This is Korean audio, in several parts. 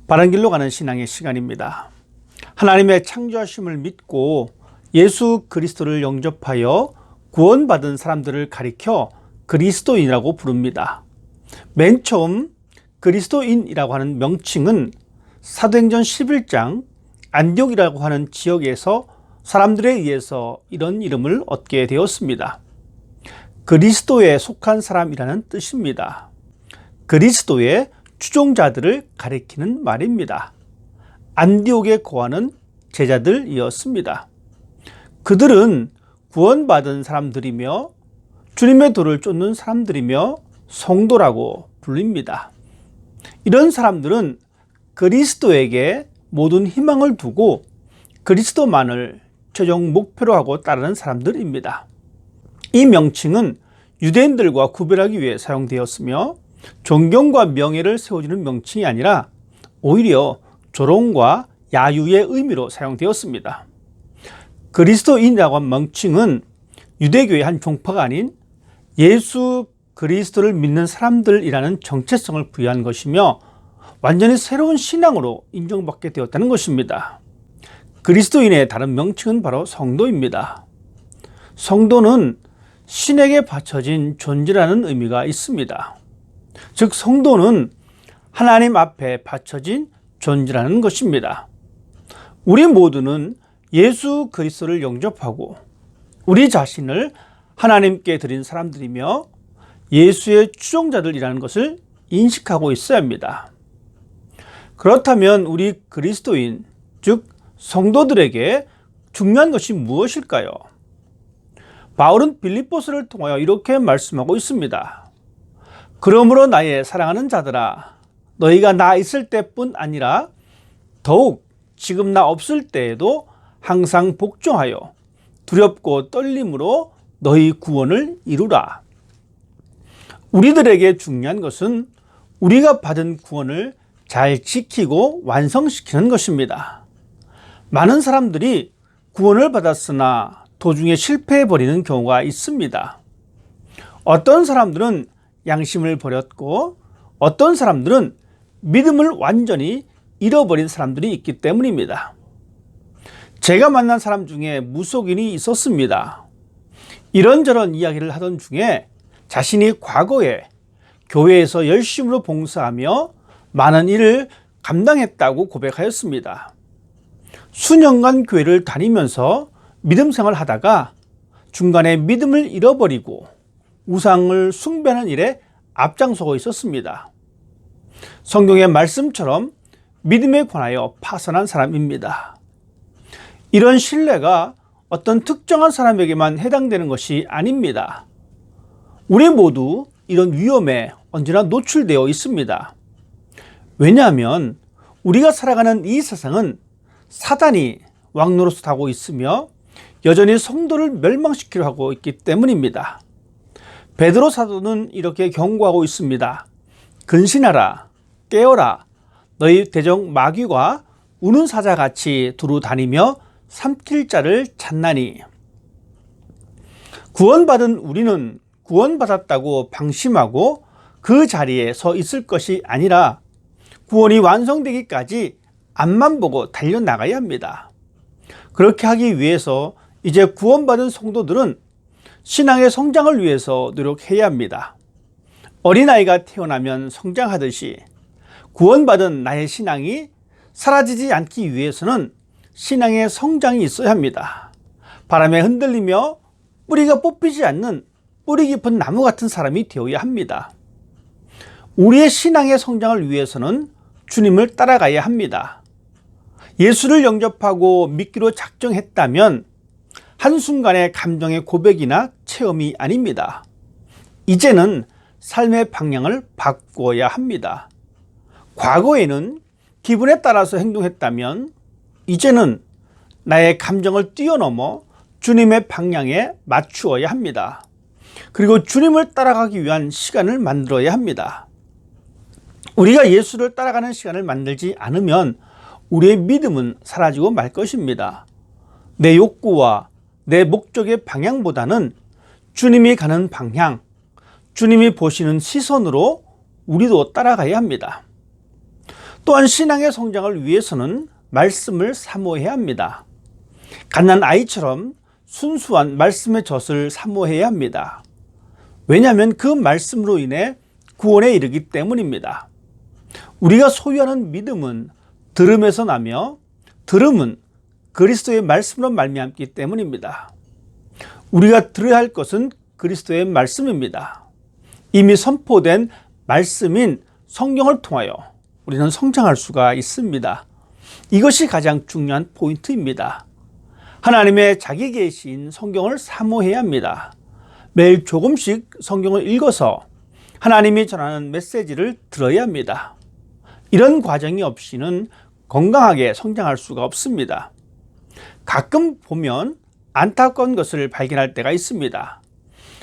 바른 길로 가는 신앙의 시간입니다. 하나님의 창조하심을 믿고 예수 그리스도를 영접하여 구원받은 사람들을 가리켜 그리스도인이라고 부릅니다. 맨 처음 그리스도인이라고 하는 명칭은 사도행전 11장 안디옥이라고 하는 지역에서 사람들에 의해서 이런 이름을 얻게 되었습니다. 그리스도에 속한 사람이라는 뜻입니다. 그리스도의 추종자들을 가리키는 말입니다. 안디옥에 거하는 제자들이었습니다. 그들은 구원받은 사람들이며 주님의 도를 쫓는 사람들이며 성도라고 불립니다. 이런 사람들은 그리스도에게 모든 희망을 두고 그리스도만을 최종 목표로 하고 따르는 사람들입니다. 이 명칭은 유대인들과 구별하기 위해 사용되었으며 존경과 명예를 세워주는 명칭이 아니라 오히려 조롱과 야유의 의미로 사용되었습니다. 그리스도인이라고 한 명칭은 유대교의 한 종파가 아닌 예수 그리스도를 믿는 사람들이라는 정체성을 부여한 것이며 완전히 새로운 신앙으로 인정받게 되었다는 것입니다. 그리스도인의 다른 명칭은 바로 성도입니다. 성도는 신에게 바쳐진 존재라는 의미가 있습니다. 즉 성도는 하나님 앞에 바쳐진 존재라는 것입니다. 우리 모두는 예수 그리스도를 영접하고 우리 자신을 하나님께 드린 사람들이며 예수의 추종자들이라는 것을 인식하고 있어야 합니다. 그렇다면 우리 그리스도인, 즉 성도들에게 중요한 것이 무엇일까요? 바울은 빌립보서를 통하여 이렇게 말씀하고 있습니다. 그러므로 나의 사랑하는 자들아, 너희가 나 있을 때뿐 아니라 더욱 지금 나 없을 때에도 항상 복종하여 두렵고 떨림으로 너희 구원을 이루라. 우리들에게 중요한 것은 우리가 받은 구원을 잘 지키고 완성시키는 것입니다. 많은 사람들이 구원을 받았으나 도중에 실패해버리는 경우가 있습니다. 어떤 사람들은 양심을 버렸고 어떤 사람들은 믿음을 완전히 잃어버린 사람들이 있기 때문입니다. 제가 만난 사람 중에 무속인이 있었습니다. 이런저런 이야기를 하던 중에 자신이 과거에 교회에서 열심으로 봉사하며 많은 일을 감당했다고 고백하였습니다. 수년간 교회를 다니면서 믿음 생활을 하다가 중간에 믿음을 잃어버리고 우상을 숭배하는 일에 앞장서고 있었습니다. 성경의 말씀처럼 믿음에 관하여 파산한 사람입니다. 이런 신뢰가 어떤 특정한 사람에게만 해당되는 것이 아닙니다. 우리 모두 이런 위험에 언제나 노출되어 있습니다. 왜냐하면 우리가 살아가는 이 세상은 사단이 왕노릇하고 있으며 여전히 성도를 멸망시키려 하고 있기 때문입니다. 베드로 사도는 이렇게 경고하고 있습니다. 근신하라, 깨어라, 너희 대적 마귀가 우는 사자같이 두루 다니며 삼킬 자를 찾나니. 구원받은 우리는 구원받았다고 방심하고 그 자리에 서 있을 것이 아니라 구원이 완성되기까지 앞만 보고 달려나가야 합니다. 그렇게 하기 위해서 이제 구원받은 성도들은 신앙의 성장을 위해서 노력해야 합니다. 어린아이가 태어나면 성장하듯이 구원받은 나의 신앙이 사라지지 않기 위해서는 신앙의 성장이 있어야 합니다. 바람에 흔들리며 뿌리가 뽑히지 않는 뿌리 깊은 나무 같은 사람이 되어야 합니다. 우리의 신앙의 성장을 위해서는 주님을 따라가야 합니다. 예수를 영접하고 믿기로 작정했다면 한순간의 감정의 고백이나 체험이 아닙니다. 이제는 삶의 방향을 바꿔야 합니다. 과거에는 기분에 따라서 행동했다면 이제는 나의 감정을 뛰어넘어 주님의 방향에 맞추어야 합니다. 그리고 주님을 따라가기 위한 시간을 만들어야 합니다. 우리가 예수를 따라가는 시간을 만들지 않으면 우리의 믿음은 사라지고 말 것입니다. 내 욕구와 내 목적의 방향보다는 주님이 가는 방향, 주님이 보시는 시선으로 우리도 따라가야 합니다. 또한 신앙의 성장을 위해서는 말씀을 사모해야 합니다. 갓난 아이처럼 순수한 말씀의 젖을 사모해야 합니다. 왜냐하면 그 말씀으로 인해 구원에 이르기 때문입니다. 우리가 소유하는 믿음은 들음에서 나며 들음은 그리스도의 말씀으로 말미암기 때문입니다. 우리가 들어야 할 것은 그리스도의 말씀입니다. 이미 선포된 말씀인 성경을 통하여 우리는 성장할 수가 있습니다. 이것이 가장 중요한 포인트입니다. 하나님의 자기 계시인 성경을 사모해야 합니다. 매일 조금씩 성경을 읽어서 하나님이 전하는 메시지를 들어야 합니다. 이런 과정이 없이는 건강하게 성장할 수가 없습니다. 가끔 보면 안타까운 것을 발견할 때가 있습니다.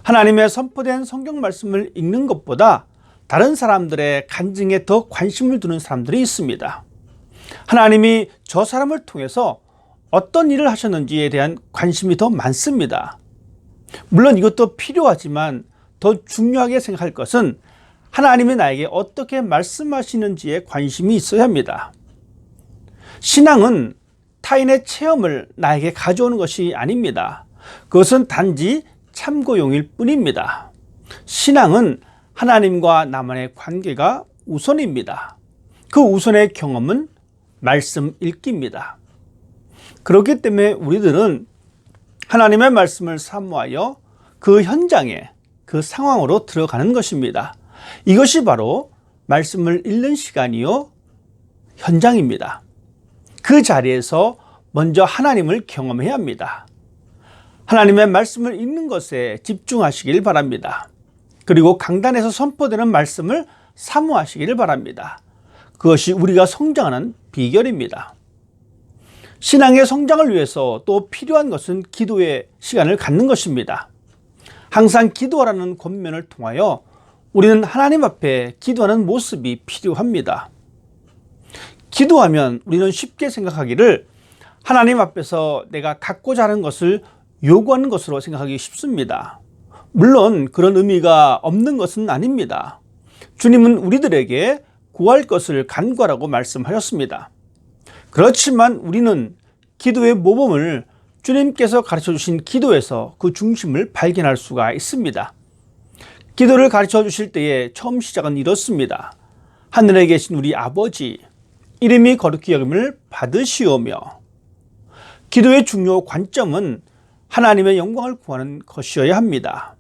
하나님의 선포된 성경 말씀을 읽는 것보다 다른 사람들의 간증에 더 관심을 두는 사람들이 있습니다. 하나님이 저 사람을 통해서 어떤 일을 하셨는지에 대한 관심이 더 많습니다. 물론 이것도 필요하지만 더 중요하게 생각할 것은 하나님이 나에게 어떻게 말씀하시는지에 관심이 있어야 합니다. 신앙은 타인의 체험을 나에게 가져오는 것이 아닙니다. 그것은 단지 참고용일 뿐입니다. 신앙은 하나님과 나만의 관계가 우선입니다. 그 우선의 경험은 말씀 읽기입니다. 그렇기 때문에 우리들은 하나님의 말씀을 사모하여 그 현장에, 그 상황으로 들어가는 것입니다. 이것이 바로 말씀을 읽는 시간이요, 현장입니다. 그 자리에서 먼저 하나님을 경험해야 합니다. 하나님의 말씀을 읽는 것에 집중하시길 바랍니다. 그리고 강단에서 선포되는 말씀을 사모하시기를 바랍니다. 그것이 우리가 성장하는 비결입니다. 신앙의 성장을 위해서 또 필요한 것은 기도의 시간을 갖는 것입니다. 항상 기도하라는 권면을 통하여 우리는 하나님 앞에 기도하는 모습이 필요합니다. 기도하면 우리는 쉽게 생각하기를 하나님 앞에서 내가 갖고자 하는 것을 요구하는 것으로 생각하기 쉽습니다. 물론 그런 의미가 없는 것은 아닙니다. 주님은 우리들에게 구할 것을 간구하라고 말씀하셨습니다. 그렇지만 우리는 기도의 모범을 주님께서 가르쳐 주신 기도에서 그 중심을 발견할 수가 있습니다. 기도를 가르쳐 주실 때에 처음 시작은 이렇습니다. 하늘에 계신 우리 아버지, 이름이 거룩히 여김을 받으시오며. 기도의 중요 관점은 하나님의 영광을 구하는 것이어야 합니다.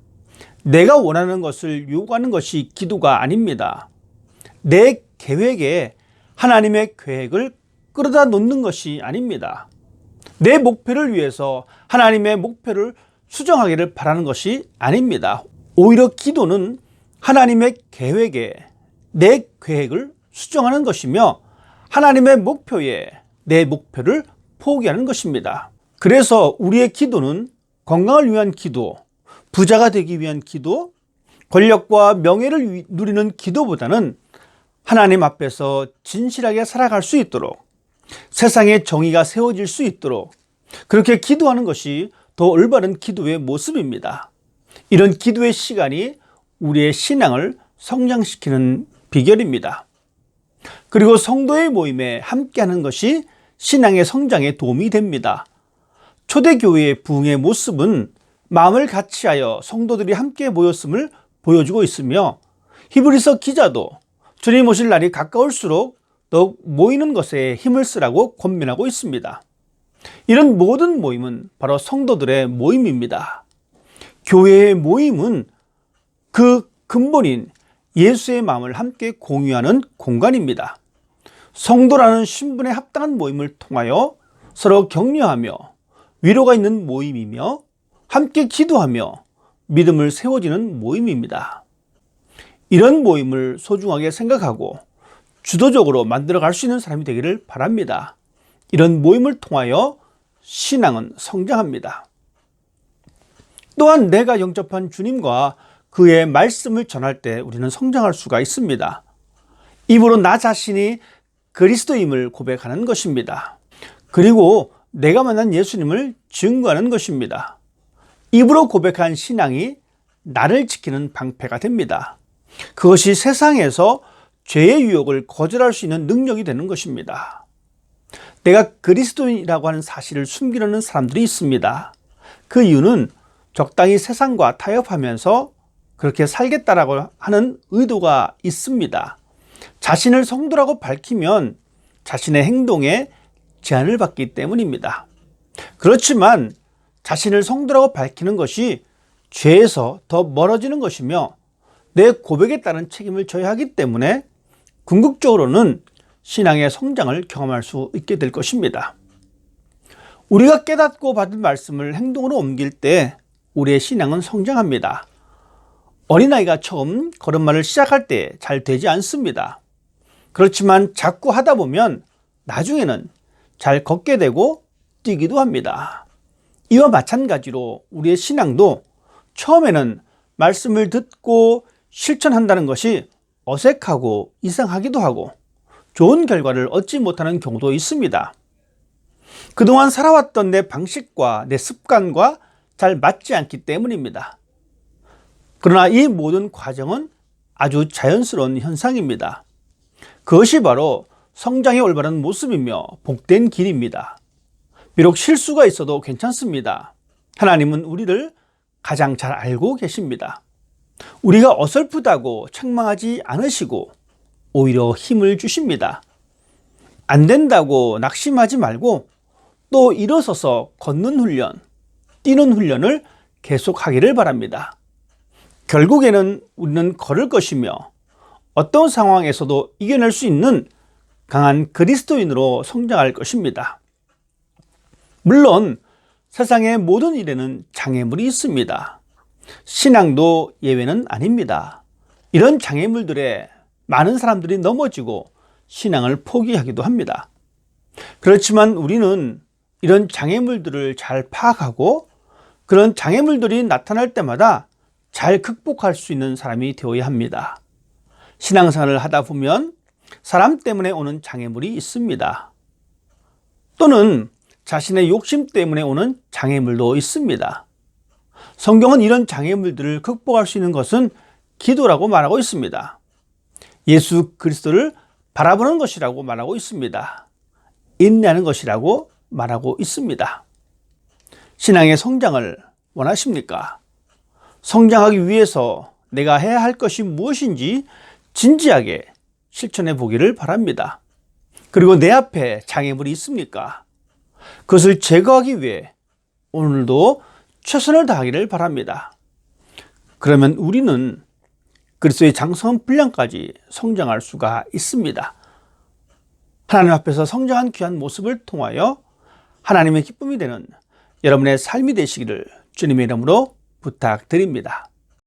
내가 원하는 것을 요구하는 것이 기도가 아닙니다. 내 계획에 하나님의 계획을 끌어다 놓는 것이 아닙니다. 내 목표를 위해서 하나님의 목표를 수정하기를 바라는 것이 아닙니다. 오히려 기도는 하나님의 계획에 내 계획을 수정하는 것이며 하나님의 목표에 내 목표를 포기하는 것입니다. 그래서 우리의 기도는 건강을 위한 기도, 부자가 되기 위한 기도, 권력과 명예를 누리는 기도보다는 하나님 앞에서 진실하게 살아갈 수 있도록, 세상의 정의가 세워질 수 있도록 그렇게 기도하는 것이 더 올바른 기도의 모습입니다. 이런 기도의 시간이 우리의 신앙을 성장시키는 비결입니다. 그리고 성도의 모임에 함께하는 것이 신앙의 성장에 도움이 됩니다. 초대교회의 부흥의 모습은 마음을 같이하여 성도들이 함께 모였음을 보여주고 있으며 히브리서 기자도 주님 오실 날이 가까울수록 더욱 모이는 것에 힘을 쓰라고 권면하고 있습니다. 이런 모든 모임은 바로 성도들의 모임입니다. 교회의 모임은 그 근본인 예수의 마음을 함께 공유하는 공간입니다. 성도라는 신분에 합당한 모임을 통하여 서로 격려하며 위로가 있는 모임이며 함께 기도하며 믿음을 세워지는 모임입니다. 이런 모임을 소중하게 생각하고 주도적으로 만들어갈 수 있는 사람이 되기를 바랍니다. 이런 모임을 통하여 신앙은 성장합니다. 또한 내가 영접한 주님과 그의 말씀을 전할 때 우리는 성장할 수가 있습니다. 입으로 나 자신이 그리스도임을 고백하는 것입니다. 그리고 내가 만난 예수님을 증거하는 것입니다. 입으로 고백한 신앙이 나를 지키는 방패가 됩니다. 그것이 세상에서 죄의 유혹을 거절할 수 있는 능력이 되는 것입니다. 내가 그리스도인이라고 하는 사실을 숨기려는 사람들이 있습니다. 그 이유는 적당히 세상과 타협하면서 그렇게 살겠다라고 하는 의도가 있습니다. 자신을 성도라고 밝히면 자신의 행동에 제한을 받기 때문입니다. 그렇지만 자신을 성도라고 밝히는 것이 죄에서 더 멀어지는 것이며 내 고백에 따른 책임을 져야 하기 때문에 궁극적으로는 신앙의 성장을 경험할 수 있게 될 것입니다. 우리가 깨닫고 받은 말씀을 행동으로 옮길 때 우리의 신앙은 성장합니다. 어린아이가 처음 걸음마를 시작할 때 잘 되지 않습니다. 그렇지만 자꾸 하다 보면 나중에는 잘 걷게 되고 뛰기도 합니다. 이와 마찬가지로 우리의 신앙도 처음에는 말씀을 듣고 실천한다는 것이 어색하고 이상하기도 하고 좋은 결과를 얻지 못하는 경우도 있습니다. 그동안 살아왔던 내 방식과 내 습관과 잘 맞지 않기 때문입니다. 그러나 이 모든 과정은 아주 자연스러운 현상입니다. 그것이 바로 성장의 올바른 모습이며 복된 길입니다. 비록 실수가 있어도 괜찮습니다. 하나님은 우리를 가장 잘 알고 계십니다. 우리가 어설프다고 책망하지 않으시고 오히려 힘을 주십니다. 안 된다고 낙심하지 말고 또 일어서서 걷는 훈련, 뛰는 훈련을 계속하기를 바랍니다. 결국에는 우리는 걸을 것이며 어떤 상황에서도 이겨낼 수 있는 강한 그리스도인으로 성장할 것입니다. 물론 세상의 모든 일에는 장애물이 있습니다. 신앙도 예외는 아닙니다. 이런 장애물들에 많은 사람들이 넘어지고 신앙을 포기하기도 합니다. 그렇지만 우리는 이런 장애물들을 잘 파악하고 그런 장애물들이 나타날 때마다 잘 극복할 수 있는 사람이 되어야 합니다. 신앙생활을 하다 보면 사람 때문에 오는 장애물이 있습니다. 또는 자신의 욕심 때문에 오는 장애물도 있습니다. 성경은 이런 장애물들을 극복할 수 있는 것은 기도라고 말하고 있습니다. 예수 그리스도를 바라보는 것이라고 말하고 있습니다. 인내하는 것이라고 말하고 있습니다. 신앙의 성장을 원하십니까? 성장하기 위해서 내가 해야 할 것이 무엇인지 진지하게 실천해 보기를 바랍니다. 그리고 내 앞에 장애물이 있습니까? 그것을 제거하기 위해 오늘도 최선을 다하기를 바랍니다. 그러면 우리는 그리스도의 장성한 분량까지 성장할 수가 있습니다. 하나님 앞에서 성장한 귀한 모습을 통하여 하나님의 기쁨이 되는 여러분의 삶이 되시기를 주님의 이름으로 부탁드립니다.